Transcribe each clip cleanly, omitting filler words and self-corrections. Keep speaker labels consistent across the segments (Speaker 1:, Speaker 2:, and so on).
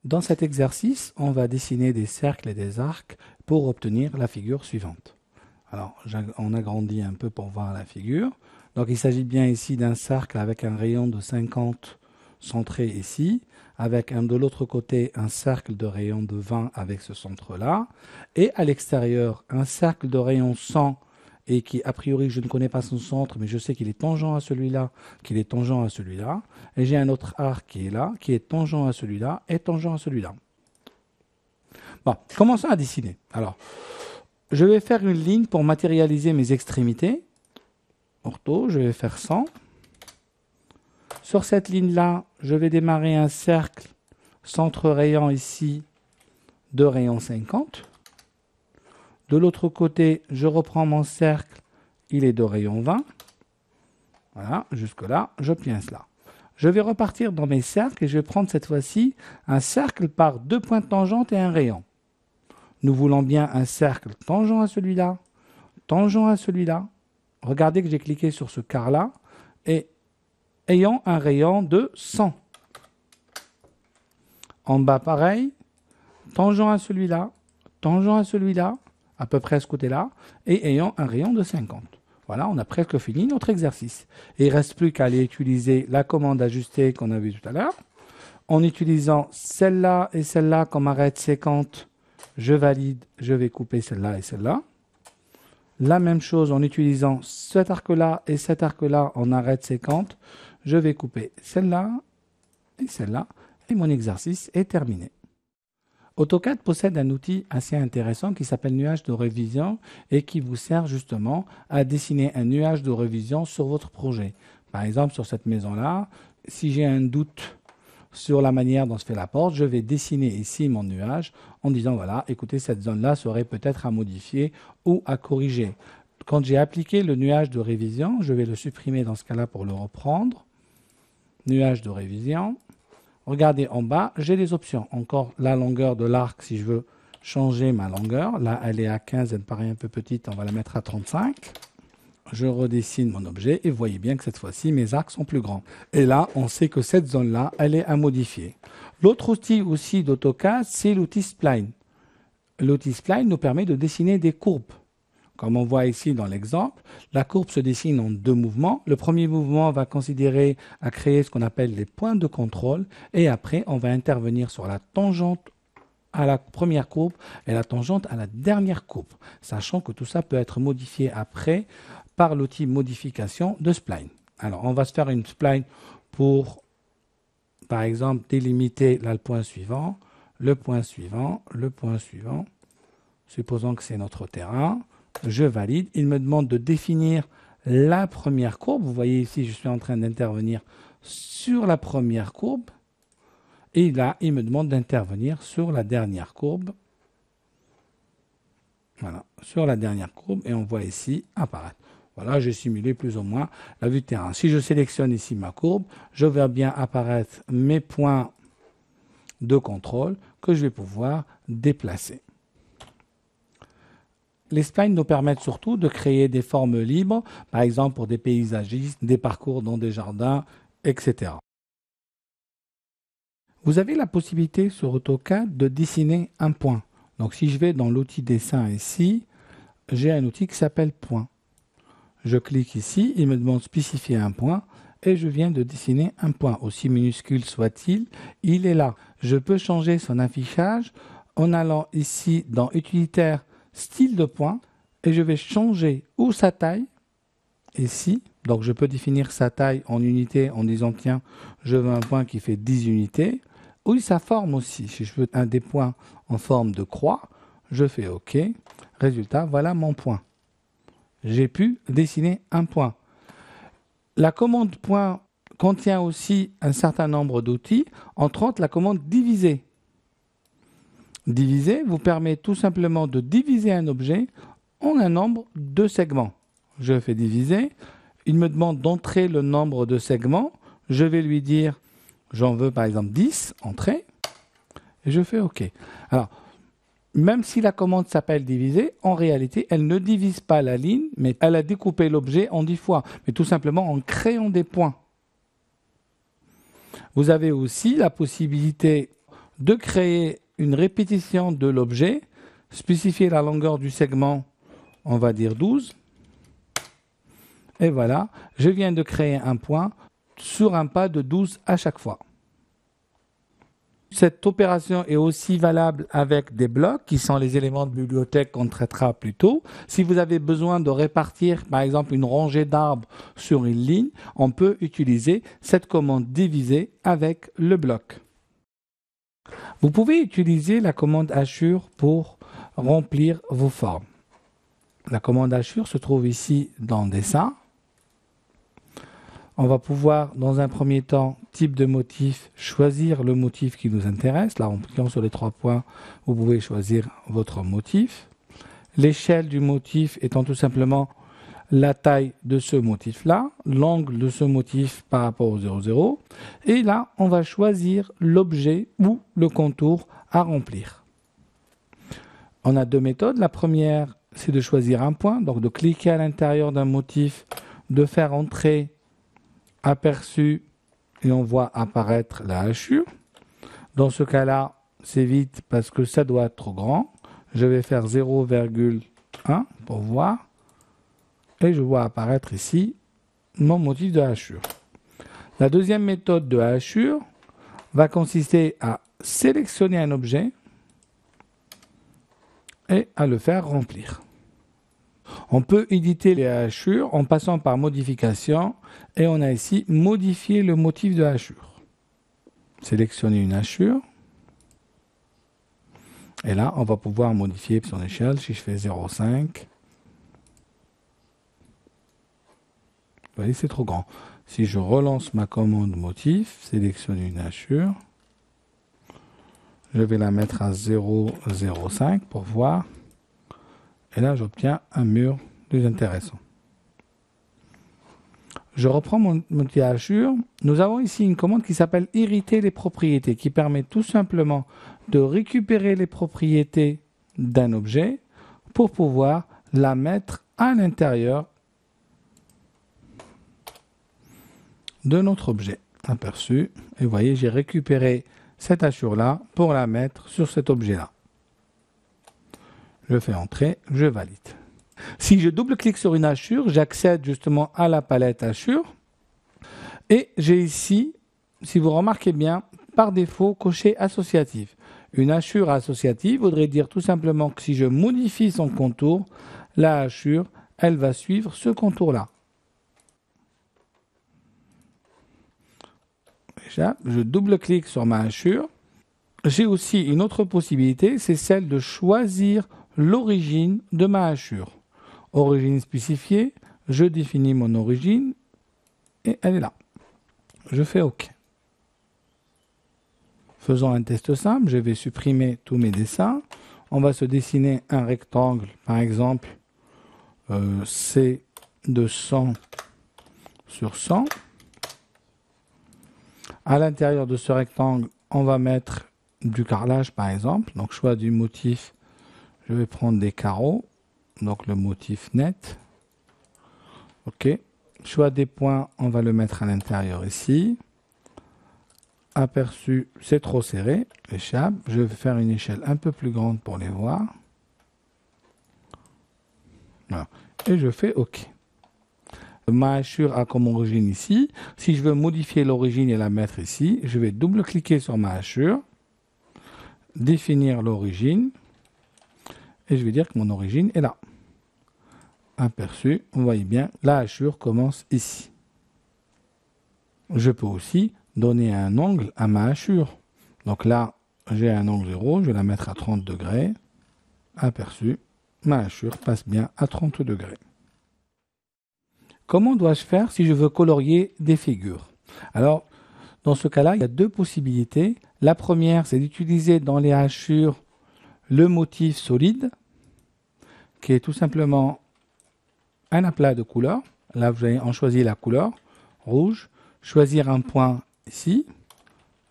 Speaker 1: Dans cet exercice, on va dessiner des cercles et des arcs pour obtenir la figure suivante. Alors, on agrandit un peu pour voir la figure. Donc, il s'agit bien ici d'un cercle avec un rayon de 50 centré ici, avec de l'autre côté un cercle de rayon de 20 avec ce centre-là, et à l'extérieur, un cercle de rayon 100 et qui, a priori, je ne connais pas son centre, mais je sais qu'il est tangent à celui-là, qu'il est tangent à celui-là. Et j'ai un autre arc qui est là, qui est tangent à celui-là et tangent à celui-là. Bon, commençons à dessiner. Alors, je vais faire une ligne pour matérialiser mes extrémités. Ortho, je vais faire 100. Sur cette ligne-là, je vais démarrer un cercle centre rayon ici de rayon 50. De l'autre côté, je reprends mon cercle, il est de rayon 20. Voilà, jusque-là, j'obtiens cela. Je vais repartir dans mes cercles et je vais prendre cette fois-ci un cercle par deux points tangentes et un rayon. Nous voulons bien un cercle tangent à celui-là, tangent à celui-là. Regardez que j'ai cliqué sur ce quart-là et ayant un rayon de 100. En bas, pareil, tangent à celui-là, tangent à celui-là, à peu près à ce côté-là, et ayant un rayon de 50. Voilà, on a presque fini notre exercice. Et il ne reste plus qu'à aller utiliser la commande ajuster qu'on a vue tout à l'heure. En utilisant celle-là et celle-là comme arête séquente, je valide, je vais couper celle-là et celle-là. La même chose en utilisant cet arc-là et cet arc-là en arête séquente, je vais couper celle-là et celle-là, et mon exercice est terminé. AutoCAD possède un outil assez intéressant qui s'appelle nuage de révision et qui vous sert justement à dessiner un nuage de révision sur votre projet. Par exemple, sur cette maison-là, si j'ai un doute sur la manière dont se fait la porte, je vais dessiner ici mon nuage en disant, voilà, écoutez, cette zone-là serait peut-être à modifier ou à corriger. Quand j'ai appliqué le nuage de révision, je vais le supprimer dans ce cas-là pour le reprendre. Nuage de révision. Regardez en bas, j'ai des options. Encore la longueur de l'arc si je veux changer ma longueur. Là, elle est à 15, elle me paraît un peu petite, on va la mettre à 35. Je redessine mon objet et vous voyez bien que cette fois-ci, mes arcs sont plus grands. Et là, on sait que cette zone-là, elle est à modifier. L'autre outil aussi d'AutoCAD, c'est l'outil Spline. L'outil Spline nous permet de dessiner des courbes. Comme on voit ici dans l'exemple, la courbe se dessine en deux mouvements. Le premier mouvement va considérer à créer ce qu'on appelle les points de contrôle. Et après, on va intervenir sur la tangente à la première courbe et la tangente à la dernière courbe. Sachant que tout ça peut être modifié après par l'outil modification de Spline. Alors, on va se faire une Spline pour, par exemple, délimiter là, le point suivant, le point suivant, le point suivant. Supposons que c'est notre terrain. Je valide. Il me demande de définir la première courbe. Vous voyez ici, je suis en train d'intervenir sur la première courbe. Et là, il me demande d'intervenir sur la dernière courbe. Voilà, sur la dernière courbe. Et on voit ici apparaître. Voilà, j'ai simulé plus ou moins la vue de terrain. Si je sélectionne ici ma courbe, je vais bien apparaître mes points de contrôle que je vais pouvoir déplacer. Les splines nous permettent surtout de créer des formes libres, par exemple pour des paysagistes, des parcours dans des jardins, etc. Vous avez la possibilité sur AutoCAD de dessiner un point. Donc si je vais dans l'outil dessin ici, j'ai un outil qui s'appelle point. Je clique ici, il me demande de spécifier un point et je viens de dessiner un point. Aussi minuscule soit-il, il est là. Je peux changer son affichage en allant ici dans utilitaire style de point et je vais changer ou sa taille ici. Donc je peux définir sa taille en unités en disant tiens, je veux un point qui fait 10 unités. Ou sa forme aussi. Si je veux un des points en forme de croix, je fais OK. Résultat, voilà mon point. J'ai pu dessiner un point. La commande point contient aussi un certain nombre d'outils, entre autres la commande diviser. Diviser vous permet tout simplement de diviser un objet en un nombre de segments. Je fais diviser. Il me demande d'entrer le nombre de segments. Je vais lui dire, j'en veux par exemple 10, entrer. Et je fais OK. Alors, même si la commande s'appelle diviser, en réalité, elle ne divise pas la ligne, mais elle a découpé l'objet en 10 fois. Mais tout simplement en créant des points. Vous avez aussi la possibilité de créer une répétition de l'objet, spécifier la longueur du segment, on va dire 12. Et voilà, je viens de créer un point sur un pas de 12 à chaque fois. Cette opération est aussi valable avec des blocs qui sont les éléments de bibliothèque qu'on traitera plus tôt. Si vous avez besoin de répartir par exemple une rangée d'arbres sur une ligne, on peut utiliser cette commande diviser avec le bloc. Vous pouvez utiliser la commande hachure pour remplir vos formes. La commande hachure se trouve ici dans dessin. On va pouvoir, dans un premier temps, type de motif, choisir le motif qui nous intéresse. Là, en cliquant sur les 3 points, vous pouvez choisir votre motif. L'échelle du motif étant tout simplement la taille de ce motif-là, l'angle de ce motif par rapport au 0,0. Et là, on va choisir l'objet ou le contour à remplir. On a 2 méthodes. La première, c'est de choisir un point, donc de cliquer à l'intérieur d'un motif, de faire entrer aperçu et on voit apparaître la hachure. Dans ce cas-là, c'est vite parce que ça doit être trop grand. Je vais faire 0,1 pour voir. Et je vois apparaître ici mon motif de hachure. La deuxième méthode de hachure va consister à sélectionner un objet et à le faire remplir. On peut éditer les hachures en passant par modification et on a ici modifier le motif de hachure. Sélectionner une hachure et là on va pouvoir modifier son échelle. Si je fais 0,5, vous voyez c'est trop grand. Si je relance ma commande motif, sélectionner une hachure, je vais la mettre à 0,05 pour voir. Et là, j'obtiens un mur plus intéressant. Je reprends mon outil hachure. Nous avons ici une commande qui s'appelle hériter les propriétés, qui permet tout simplement de récupérer les propriétés d'un objet pour pouvoir la mettre à l'intérieur de notre objet. Aperçu. Et vous voyez, j'ai récupéré cette hachure-là pour la mettre sur cet objet-là. Je fais entrer, je valide. Si je double-clique sur une hachure, j'accède justement à la palette hachure. Et j'ai ici, si vous remarquez bien, par défaut, coché associatif. Une hachure associative voudrait dire tout simplement que si je modifie son contour, la hachure, elle va suivre ce contour-là. Déjà, je double-clique sur ma hachure. J'ai aussi une autre possibilité, c'est celle de choisir l'origine de ma hachure. Origine spécifiée, je définis mon origine et elle est là. Je fais OK. Faisons un test simple, je vais supprimer tous mes dessins. On va se dessiner un rectangle, par exemple, C de 100 sur 100. À l'intérieur de ce rectangle, on va mettre du carrelage, par exemple. Donc, choix du motif. Je vais prendre des carreaux, donc le motif net. OK. Choix des points, on va le mettre à l'intérieur ici. Aperçu, c'est trop serré. Échappe. Je vais faire une échelle un peu plus grande pour les voir. Voilà. Et je fais OK. Ma hachure a comme origine ici. Si je veux modifier l'origine et la mettre ici, je vais double-cliquer sur ma hachure, définir l'origine. Et je vais dire que mon origine est là. Aperçu, vous voyez bien, la hachure commence ici. Je peux aussi donner un angle à ma hachure. Donc là, j'ai un angle 0, je vais la mettre à 30 degrés. Aperçu, ma hachure passe bien à 30 degrés. Comment dois-je faire si je veux colorier des figures? Alors, dans ce cas-là, il y a 2 possibilités. La première, c'est d'utiliser dans les hachures le motif solide, qui est tout simplement un aplat de couleur. Là, vous avez choisi la couleur rouge. Choisir un point ici.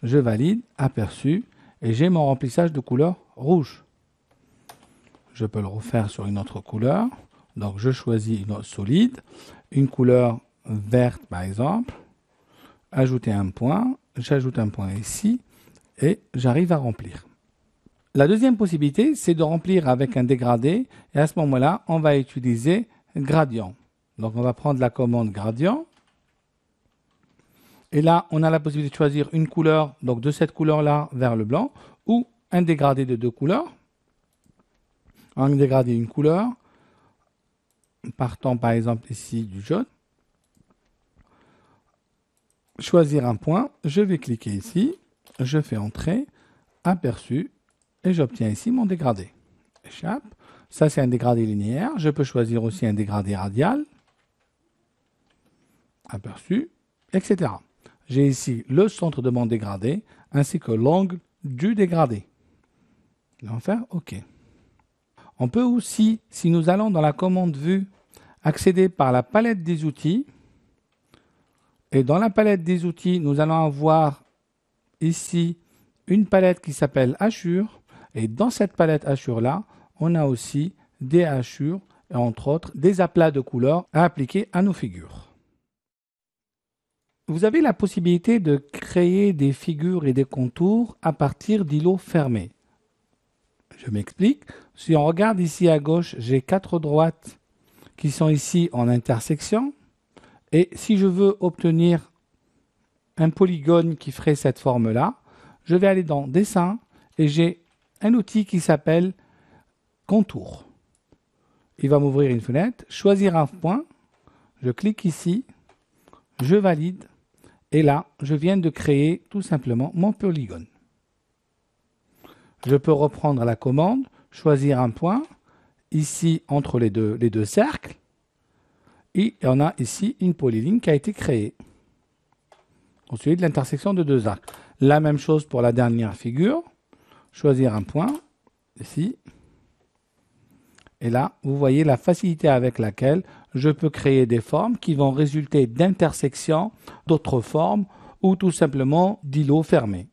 Speaker 1: Je valide, aperçu, et j'ai mon remplissage de couleur rouge. Je peux le refaire sur une autre couleur. Donc, je choisis une solide, une couleur verte par exemple. Ajouter un point. J'ajoute un point ici. et j'arrive à remplir. La deuxième possibilité, c'est de remplir avec un dégradé et à ce moment-là, on va utiliser gradient. Donc on va prendre la commande gradient et là, on a la possibilité de choisir une couleur, donc de cette couleur-là vers le blanc ou un dégradé de deux couleurs. Un dégradé une couleur, partant par exemple ici du jaune. Choisir un point, je vais cliquer ici, je fais entrer, aperçu, et j'obtiens ici mon dégradé. Échappe. Ça, c'est un dégradé linéaire. Je peux choisir aussi un dégradé radial, aperçu, etc. J'ai ici le centre de mon dégradé, ainsi que l'angle du dégradé. On va faire OK. On peut aussi, si nous allons dans la commande vue, accéder par la palette des outils. Et dans la palette des outils, nous allons avoir ici une palette qui s'appelle hachure. Et dans cette palette hachure-là, on a aussi des hachures et entre autres des aplats de couleurs à appliquer à nos figures. Vous avez la possibilité de créer des figures et des contours à partir d'îlots fermés. Je m'explique. Si on regarde ici à gauche, j'ai 4 droites qui sont ici en intersection. Et si je veux obtenir un polygone qui ferait cette forme-là, je vais aller dans Dessin et j'ai un outil qui s'appelle Contour. Il va m'ouvrir une fenêtre, choisir un point, je clique ici, je valide et là, je viens de créer tout simplement mon polygone. Je peux reprendre la commande, choisir un point, ici entre les deux cercles, et on a ici une polyligne qui a été créée. Au sujet de l'intersection de deux arcs. La même chose pour la dernière figure. Choisir un point, ici. Et là, vous voyez la facilité avec laquelle je peux créer des formes qui vont résulter d'intersections d'autres formes ou tout simplement d'îlots fermés.